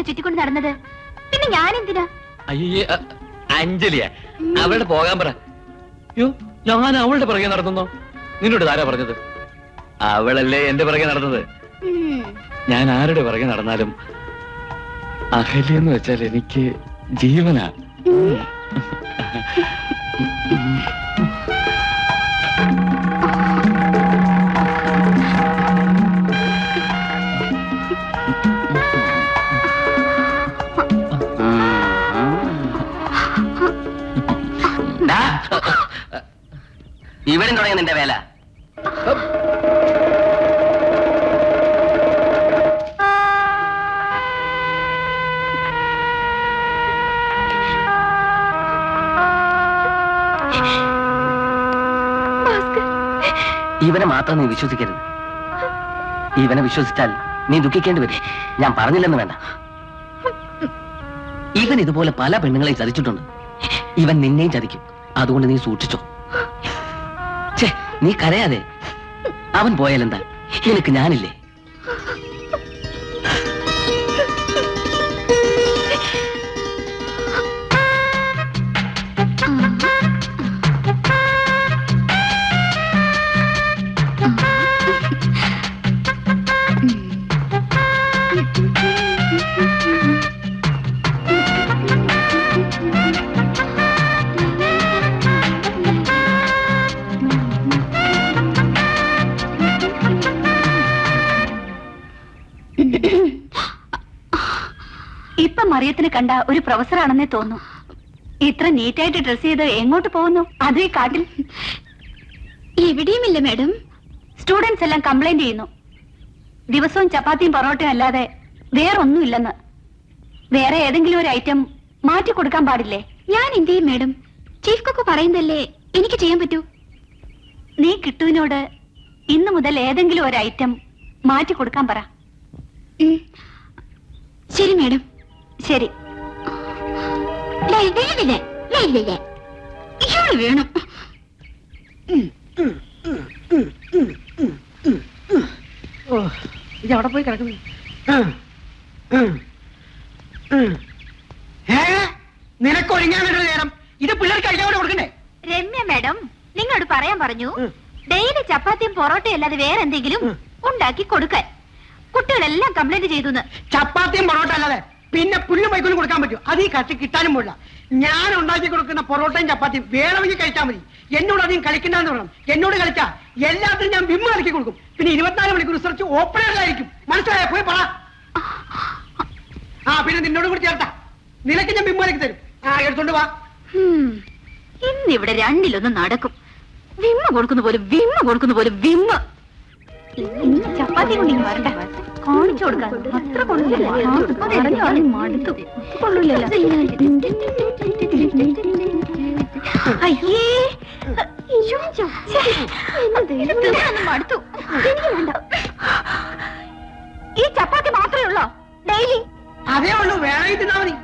ചുറ്റിക്കൊണ്ട് നടന്നത് പിന്നെ ഞാൻ എന്തിനാ? അയ്യേ അഞ്ജലിയ അവളുടെ പോകാൻ പറ. യോ ഞാൻ അവളുടെ പുറകെ നടന്നോ? നിന്നോട് ആരാ പറഞ്ഞത്? അവളല്ലേ എന്റെ പുറകെ നടന്നത്. ഞാൻ ആരുടെ പുറകെ നടന്നാലും അഹല്യെന്ന് വെച്ചാൽ എനിക്ക് ജീവനാ. ഇവിടെ തുടങ്ങി നിന്റെ വേല. ഇവനെ മാത്രം നീ വിശ്വസിക്കരുത്. ഇവനെ വിശ്വസിച്ചാൽ നീ ദുഃഖിക്കേണ്ടി വരും. ഞാൻ പറഞ്ഞില്ലെന്ന് വേണ്ട. ഇവൻ ഇതുപോലെ പല പെണ്ണുങ്ങളെ ചതിച്ചിട്ടുണ്ട്. ഇവൻ നിന്നെയും ചതിക്കും. അതുകൊണ്ട് നീ സൂക്ഷിച്ചോ. നീ കരയാതെ. അവൻ പോയാലെന്താ? നിനക്ക് ഞാനില്ലേ? ഇപ്പൊ മറിയത്തിന് കണ്ട ഒരു പ്രൊഫസറാണെന്നേ തോന്നുന്നു. ഇത്ര നീറ്റായിട്ട് ഡ്രസ് ചെയ്ത് എങ്ങോട്ട് പോകുന്നു? അതും ഈ കാട്ടിൽ. എവിടെയുമില്ല മാഡം. സ്റ്റുഡൻസ് എല്ലാം കംപ്ലൈന്റ് ചെയ്യുന്നു. ദിവസവും ചപ്പാത്തിയും പൊറോട്ടയും അല്ലാതെ വേറൊന്നുമില്ലെന്ന്. വേറെ ഏതെങ്കിലും ഒരു ഐറ്റം മാറ്റി കൊടുക്കാൻ പാടില്ലേ? ഞാൻ എന്ത് ചെയ്യും മാഡം? ചീഫ് കുക്ക് പറയുന്നതല്ലേ എനിക്ക് ചെയ്യാൻ പറ്റൂ. നീ കിട്ടുവിനോട് ഇന്നു മുതൽ ഏതെങ്കിലും ഒരു ഐറ്റം മാറ്റി കൊടുക്കാൻ പറ. ശരി മാഡം. ശരി. വേണം. ഇത് അവിടെ പോയി കിടക്കുന്നു. നിനക്കൊഴിഞ്ഞാണൊരു നേരം. ഇത് പിള്ളേർക്ക് കഴിക്കാൻ കൊടുക്കണ്ടേ? രമ്യ മാഡം നിങ്ങളോട് പറയാൻ പറഞ്ഞു, ഡെയിലി ചപ്പാത്തിയും പൊറോട്ടയും അല്ലാതെ വേറെ എന്തെങ്കിലും ഉണ്ടാക്കി കൊടുക്കാൻ. കുട്ടികളെല്ലാം കംപ്ലൈന്റ് ചെയ്തു. ചപ്പാത്തിയും പൊറോട്ട അല്ലാതെ പിന്നെ പുല്ലും വൈക്കോലും കൊടുക്കാൻ പറ്റും? അത് ഈ കട്ടി കിട്ടാനും പോല. ഞാൻ ഉണ്ടാക്കി കൊടുക്കുന്ന പൊറോട്ടയും ചപ്പാത്തിയും വേണമെങ്കിൽ കഴിച്ചാൽ മതി. എന്നോട് അധികം കളിക്കണ്ടെന്ന് പറയണം. എന്നോട് കളിച്ചാ എല്ലാത്തിനും ഞാൻ വിമ്മ കളിക്കി കൊടുക്കും. പിന്നെ 24 മണിക്കൂർ റിസർച്ച് ഓപ്പണേഴ്സായിരിക്കും. മനസ്സിലായോ? പോയി പറ. പിന്നെ നിന്നോട് കൂടി ചേർത്താ നിനക്ക് ഞാൻ വിമ്മ കളിക്കി തരും. എടുത്തോണ്ട് വാ. ഇന്നിവിടെ രണ്ടിലൊന്നും നടക്കും. വിമ്മ കൊടുക്കുന്ന പോലെ വിമ്മ. ചപ്പാത്തി കൊണ്ട് വരണ്ട. കാണിച്ചു കൊടുക്കാൻ അത്ര കൊള്ളില്ല. അയ്യേ മടുത്തു. ഈ ചപ്പാത്തി മാത്രമേ ഉള്ളോ ഡെയിലി? അതേ ഉള്ളൂ. വേണമെങ്കിൽ തിന്നാ മതി.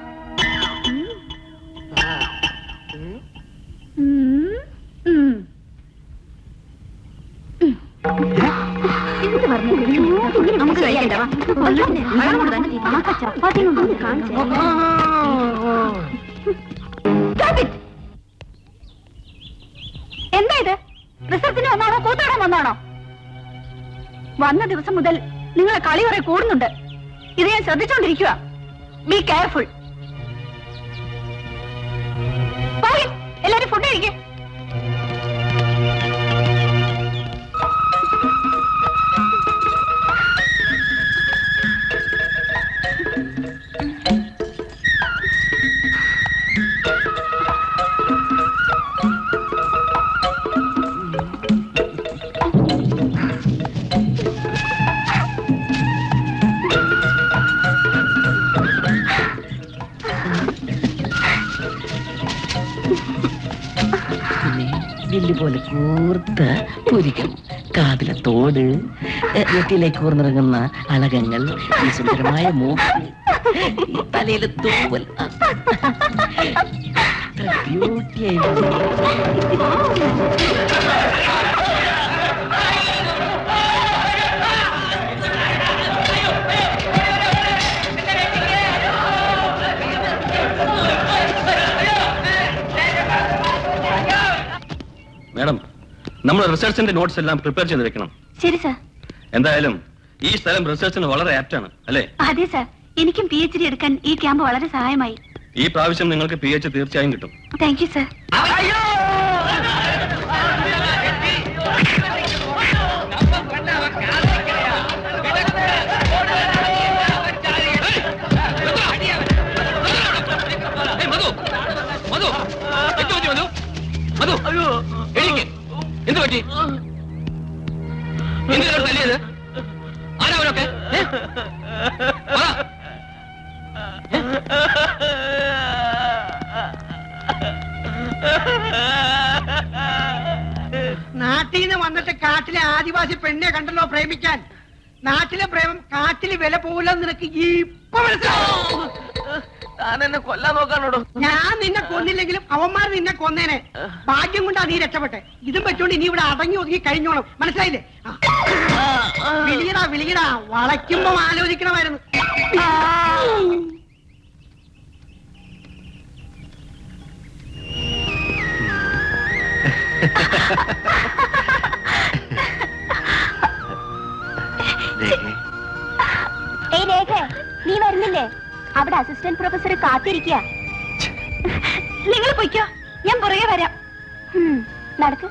നമുക്ക് കഴിക്കണ്ട. ചപ്പാത്തി വന്നാണോ? വന്ന ദിവസം മുതൽ നിങ്ങളെ കളി കുറെ കൂടുന്നുണ്ട്. ഇത് ഞാൻ ശ്രദ്ധിച്ചോണ്ടിരിക്കുക. Be careful. എല്ലാരും ഫുഡ് കഴിക്കേ. വില്ല് പോലെ കൂർത്ത പുരികം, കാതിലെ തോട്, നെറ്റിയിലേക്ക് കൂർന്നിറങ്ങുന്ന അളകങ്ങൾ, ഈ സുന്ദരമായ മൂക്ക്, ഈ തലയിലെ തൂവൽ, ബ്യൂട്ടിയായി. മാഡം, നമ്മൾ റിസർച്ചിന്റെ നോട്ട്സ് എല്ലാം പ്രിപ്പയർ ചെയ്ത് വെക്കണം. ശരി സാർ. എന്തായാലും ഈ സ്ഥലം റിസർച്ചിന് വളരെ ആപ്റ്റാണ് അല്ലേ? അതെ സാർ. എനിക്കും PhD എടുക്കാൻ ഈ ക്യാമ്പ് വളരെ സഹായമായി. ഈ പ്രാവശ്യം നിങ്ങൾക്ക് PH തീർച്ചയായും കിട്ടും. Thank you sir. എന്ത് പറ്റി? എന്തിനാണ് തല്ലിയത്? ആരാവരൊക്കെ? നാട്ടിൽ നിന്ന് വന്നിട്ട് കാട്ടിലെ ആദിവാസി പെണ്ണെ കണ്ടല്ലോ പ്രേമിക്കാൻ. നാട്ടിലെ പ്രേമം കാട്ടില് വില പോകില്ലെന്ന് നിനക്ക് ഇപ്പൊ മനസ്സിലാവും. താനെന്നെ കൊല്ലാൻ നോക്കാനോടോ? ഞാൻ നിന്നെ കൊന്നില്ലെങ്കിലും അവന്മാർ നിന്നെ കൊന്നേനെ. ഭാഗ്യം കൊണ്ടാ നീ രക്ഷപ്പെട്ടെ. ഇതും പറ്റുകൊണ്ട് ഇനി ഇവിടെ അടങ്ങി ഒതുങ്ങി കഴിഞ്ഞോണം. മനസ്സിലായില്ലേ? വിളിയടാ വിളിയടാ, വളയ്ക്കുമ്പോ ആലോചിക്കണമായിരുന്നു. നീ വരുന്നില്ലേ? അവിടെ അസിസ്റ്റന്റ് പ്രൊഫസർ കാത്തിരിക്കുക. നിങ്ങൾ പൊയ്ക്കോ, ഞാൻ പുറകെ വരാം. നടക്ക്.